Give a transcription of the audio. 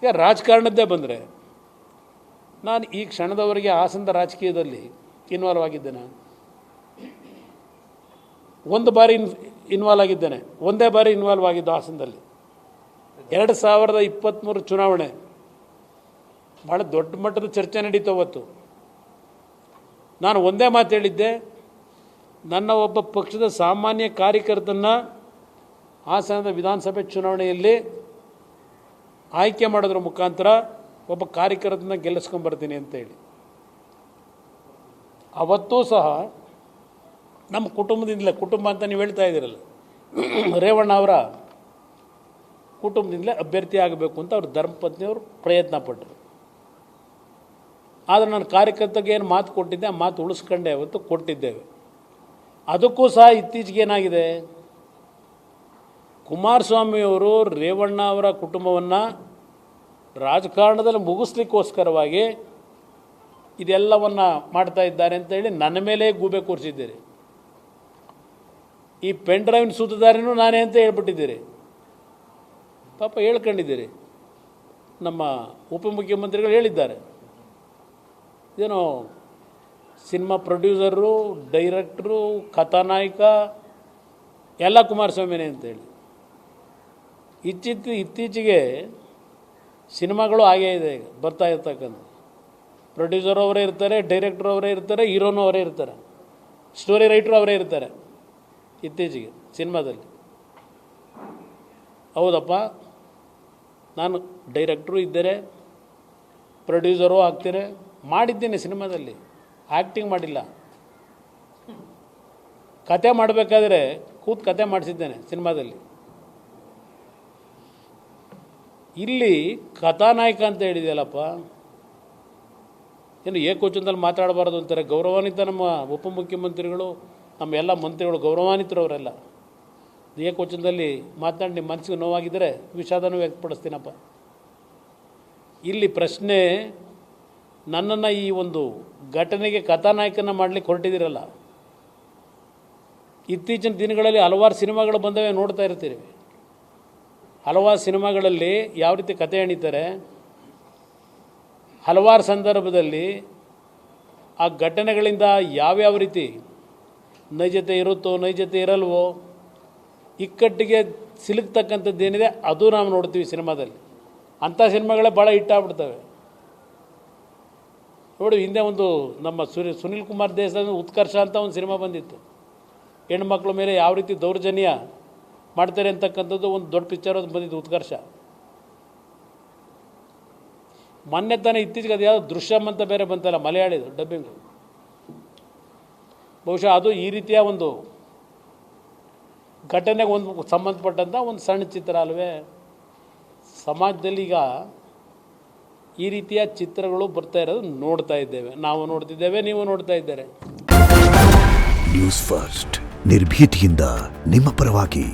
ಈಗ ರಾಜಕಾರಣದ್ದೇ ಬಂದರೆ ನಾನು ಈ ಕ್ಷಣದವರೆಗೆ ಹಾಸನದ ರಾಜಕೀಯದಲ್ಲಿ ಇನ್ವಾಲ್ವ್ ಆಗಿದ್ದೇನೆ. ಒಂದು ಬಾರಿ ಇನ್ವಾಲ್ವ್ ಆಗಿದ್ದೇನೆ, ಒಂದೇ ಬಾರಿ ಇನ್ವಾಲ್ವ್ ಆಗಿದ್ದು ಹಾಸನದಲ್ಲಿ. 2023 ಚುನಾವಣೆ ಭಾಳ ದೊಡ್ಡ ಮಟ್ಟದ ಚರ್ಚೆ ನಡೀತು ಅವತ್ತು. ನಾನು ಒಂದೇ ಮಾತು ಹೇಳಿದ್ದೆ, ನನ್ನ ಒಬ್ಬ ಪಕ್ಷದ ಸಾಮಾನ್ಯ ಕಾರ್ಯಕರ್ತನ ಹಾಸನದ ವಿಧಾನಸಭೆ ಚುನಾವಣೆಯಲ್ಲಿ ಆಯ್ಕೆ ಮಾಡೋದ್ರ ಮುಖಾಂತರ ಒಬ್ಬ ಕಾರ್ಯಕರ್ತನ ಗೆಲ್ಲಿಸ್ಕೊಂಬರ್ತೀನಿ ಅಂತೇಳಿ. ಅವತ್ತೂ ಸಹ ನಮ್ಮ ಕುಟುಂಬದಿಂದಲೇ, ಕುಟುಂಬ ಅಂತ ನೀವು ಹೇಳ್ತಾ ಇದ್ದೀರಲ್ಲ, ರೇವಣ್ಣ ಅವರ ಕುಟುಂಬದಿಂದಲೇ ಅಭ್ಯರ್ಥಿ ಆಗಬೇಕು ಅಂತ ಅವ್ರ ಧರ್ಮಪತ್ನಿಯವರು ಪ್ರಯತ್ನ ಪಟ್ಟರು. ಆದರೆ ನಾನು ಕಾರ್ಯಕರ್ತರಿಗೆ ಏನು ಮಾತು ಕೊಟ್ಟಿದ್ದೆ ಆ ಮಾತು ಉಳಿಸ್ಕೊಂಡೆ ಅವತ್ತು ಕೊಟ್ಟಿದ್ದೇವೆ. ಅದಕ್ಕೂ ಸಹ ಇತ್ತೀಚೆಗೆ ಏನಾಗಿದೆ, ಕುಮಾರಸ್ವಾಮಿಯವರು ರೇವಣ್ಣ ಅವರ ಕುಟುಂಬವನ್ನು ರಾಜಕಾರಣದಲ್ಲಿ ಮುಗಿಸ್ಲಿಕ್ಕೋಸ್ಕರವಾಗಿ ಇದೆಲ್ಲವನ್ನು ಮಾಡ್ತಾ ಇದ್ದಾರೆ ಅಂತೇಳಿ ನನ್ನ ಮೇಲೆ ಗೂಬೆ ಕೂರಿಸಿದ್ದೀರಿ. ಈ ಪೆನ್ ಡ್ರೈವಿನ ಸೂತ್ರಧಾರಿನೂ ನಾನೇ ಅಂತ ಹೇಳ್ಬಿಟ್ಟಿದ್ದೀರಿ. ಪಾಪ ಹೇಳ್ಕೊಂಡಿದ್ದೀರಿ. ನಮ್ಮ ಉಪಮುಖ್ಯಮಂತ್ರಿಗಳು ಹೇಳಿದ್ದಾರೆ, ಏನೋ ಸಿನಿಮಾ ಪ್ರೊಡ್ಯೂಸರು, ಡೈರೆಕ್ಟ್ರು, ಕಥಾನಾಯಕ ಎಲ್ಲ ಕುಮಾರಸ್ವಾಮಿನೇ ಅಂತೇಳಿ. ಇತ್ತೀಚೆಗೆ ಸಿನಿಮಾಗಳು ಹಾಗೇ ಇದೆ, ಈಗ ಬರ್ತಾ ಇರ್ತಕ್ಕಂಥ ಪ್ರೊಡ್ಯೂಸರು ಅವರೇ ಇರ್ತಾರೆ, ಡೈರೆಕ್ಟ್ರು ಅವರೇ ಇರ್ತಾರೆ, ಹೀರೋನು ಅವರೇ ಇರ್ತಾರೆ, ಸ್ಟೋರಿ ರೈಟ್ರು ಅವರೇ ಇರ್ತಾರೆ ಇತ್ತೀಚೆಗೆ ಸಿನಿಮಾದಲ್ಲಿ. ಹೌದಪ್ಪ, ನಾನು ಡೈರೆಕ್ಟ್ರು ಇದ್ದರೆ, ಪ್ರೊಡ್ಯೂಸರು ಆಗ್ತಾರೆ, ಮಾಡಿದ್ದೇನೆ ಸಿನಿಮಾದಲ್ಲಿ, ಆ್ಯಕ್ಟಿಂಗ್ ಮಾಡಿಲ್ಲ. ಕತೆ ಮಾಡಬೇಕಾದ್ರೆ ಕೂತು ಕತೆ ಮಾಡಿಸಿದ್ದೇನೆ ಸಿನಿಮಾದಲ್ಲಿ. ಇಲ್ಲಿ ಕಥಾನಾಯಕ ಅಂತ ಹೇಳಿದೆಯಲ್ಲಪ್ಪ, ಏನು ಏಕವಚನದಲ್ಲಿ ಮಾತಾಡಬಾರ್ದು ಅಂತಾರೆ. ಗೌರವಾನ್ವಿತ ನಮ್ಮ ಉಪಮುಖ್ಯಮಂತ್ರಿಗಳು, ನಮ್ಮ ಎಲ್ಲ ಮಂತ್ರಿಗಳು ಗೌರವಾನ್ವಿತರು ಅವರೆಲ್ಲ. ಏಕವಚನದಲ್ಲಿ ಮಾತನಾಡಿ ನಿಮ್ಮ ಮನಸ್ಸಿಗೆ ನೋವಾಗಿದ್ದರೆ ವಿಷಾದನೂ ವ್ಯಕ್ತಪಡಿಸ್ತೀನಪ್ಪ. ಇಲ್ಲಿ ಪ್ರಶ್ನೆ, ನನ್ನನ್ನು ಈ ಒಂದು ಘಟನೆಗೆ ಕಥಾನಾಯಕನ ಮಾಡಲಿಕ್ಕೆ ಹೊರಟಿದ್ದೀರಲ್ಲ. ಇತ್ತೀಚಿನ ದಿನಗಳಲ್ಲಿ ಹಲವಾರು ಸಿನಿಮಾಗಳು ಬಂದವೆ, ನೋಡ್ತಾ ಇರ್ತೀರಿ. ಹಲವಾರು ಸಿನಿಮಾಗಳಲ್ಲಿ ಯಾವ ರೀತಿ ಕತೆ ಎಣಿತಾರೆ, ಹಲವಾರು ಸಂದರ್ಭದಲ್ಲಿ ಆ ಘಟನೆಗಳಿಂದ ಯಾವ್ಯಾವ ರೀತಿ ನೈಜತೆ ಇರುತ್ತೋ ನೈಜತೆ ಇರಲ್ವೋ ಇಕ್ಕಟ್ಟಿಗೆ ಸಿಲುಕ್ತಕ್ಕಂಥದ್ದೇನಿದೆ ಅದು ನಾವು ನೋಡ್ತೀವಿ ಸಿನಿಮಾದಲ್ಲಿ. ಅಂಥ ಸಿನಿಮಾಗಳೇ ಭಾಳ ಹಿಟ್ಟಾಗ್ಬಿಡ್ತವೆ ನೋಡಿ. ಹಿಂದೆ ಒಂದು ನಮ್ಮ ಸುನಿಲ್ ಕುಮಾರ್ ದೇಸಾಯಿ ಉತ್ಕರ್ಷ ಅಂತ ಒಂದು ಸಿನಿಮಾ ಬಂದಿತ್ತು. ಹೆಣ್ಮಕ್ಳ ಮೇಲೆ ಯಾವ ರೀತಿ ದೌರ್ಜನ್ಯ ಮಾಡ್ತಾರೆ ಅಂತಕ್ಕಂಥದ್ದು ಒಂದು ದೊಡ್ಡ ಪಿಕ್ಚರ್ ಅದು ಬಂದಿತ್ತು, ಉತ್ಕರ್ಷ. ಮೊನ್ನೆ ತಾನೇ ಇತ್ತೀಚೆಗೆ ಅದು ಯಾವುದು ದೃಶ್ಯಂ ಅಂತ ಬೇರೆ ಬಂತಲ್ಲ, ಮಲಯಾಳಿದು ಡಬ್ಬಿಂಗು. ಬಹುಶಃ ಅದು ಈ ರೀತಿಯ ಒಂದು ಘಟನೆಗೆ ಒಂದು ಸಂಬಂಧಪಟ್ಟಂಥ ಒಂದು ಸಣ್ಣ ಚಿತ್ರ ಅಲ್ವೇ. ಸಮಾಜದಲ್ಲಿ ಈಗ ಈ ರೀತಿಯ ಚಿತ್ರಗಳು ಬರ್ತಾ ಇರೋದು ನೋಡ್ತಾ ಇದ್ದೇವೆ, ನಾವು ನೋಡ್ತಿದ್ದೇವೆ, ನೀವು ನೋಡ್ತಾ ಇದ್ದಾರೆ. ನ್ಯೂಸ್ ಫಸ್ಟ್, ನಿರ್ಭೀತಿಯಿಂದ ನಿಮ್ಮ ಪರವಾಗಿ.